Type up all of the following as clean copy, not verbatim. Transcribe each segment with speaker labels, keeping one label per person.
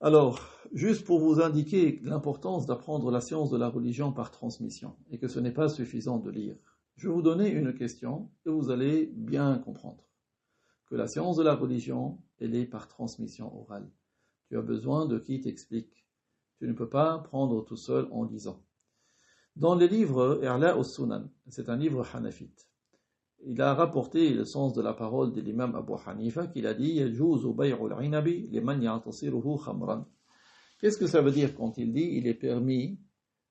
Speaker 1: Alors, juste pour vous indiquer l'importance d'apprendre la science de la religion par transmission, et que ce n'est pas suffisant de lire, je vais vous donner une question et vous allez bien comprendre que la science de la religion, elle est par transmission orale. Tu as besoin de qui t'explique. Tu ne peux pas prendre tout seul en lisant. Dans le livre I'la al-Sunan, c'est un livre hanafite, il a rapporté le sens de la parole de l'imam Abu Hanifa qu'il a dit Yajuzu bay'ul inabi liman ya'tasiruhu khamran. Qu'est-ce que ça veut dire quand il dit il est permis?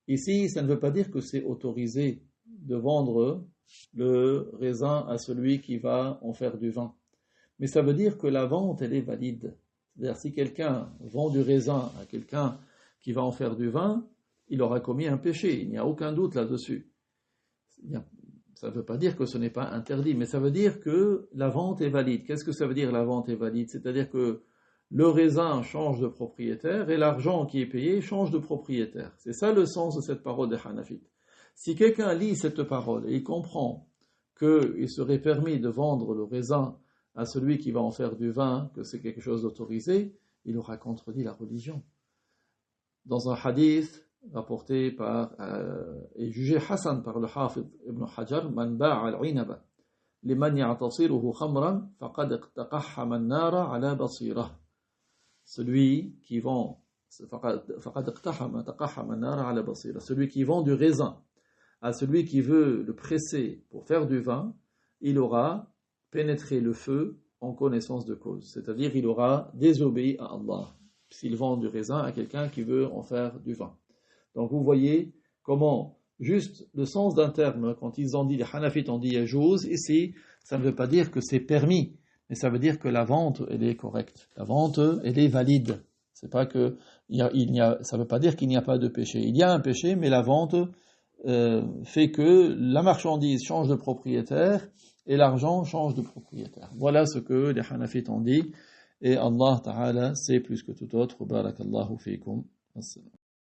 Speaker 1: Ici, ça ne veut pas dire que c'est autorisé de vendre le raisin à celui qui va en faire du vin. Mais ça veut dire que la vente, elle est valide. C'est-à-dire, si quelqu'un vend du raisin à quelqu'un qui va en faire du vin, il aura commis un péché. Il n'y a aucun doute là-dessus. Ça ne veut pas dire que ce n'est pas interdit, mais ça veut dire que la vente est valide. Qu'est-ce que ça veut dire la vente est valide? C'est-à-dire que le raisin change de propriétaire et l'argent qui est payé change de propriétaire. C'est ça le sens de cette parole des Hanafites. Si quelqu'un lit cette parole et il comprend qu'il serait permis de vendre le raisin à celui qui va en faire du vin, que c'est quelque chose d'autorisé, il aura contredit la religion. Dans un hadith rapporté par et jugé Hassan par le Hafid Ibn Hajar, man ba'a al-inaba liman ya'tasiruhu khamran faqad iqtaqahhama an-nara ala basirah. Celui qui vend faqad iqtaqahhama an-nara ala basirah. Celui qui vend du raisin à celui qui veut le presser pour faire du vin, il aura pénétré le feu en connaissance de cause, c'est-à-dire il aura désobéi à Allah s'il vend du raisin à quelqu'un qui veut en faire du vin. Donc vous voyez comment, juste le sens d'un terme, quand ils ont dit, les Hanafites ont dit yajouz, ici, ça ne veut pas dire que c'est permis, mais ça veut dire que la vente, elle est correcte. La vente, elle est valide. C'est pas que, ça ne veut pas dire qu'il n'y a pas de péché. Il y a un péché, mais la vente fait que la marchandise change de propriétaire et l'argent change de propriétaire. Voilà ce que les Hanafites ont dit. Et Allah Ta'ala sait plus que tout autre. Barakallahu fikum.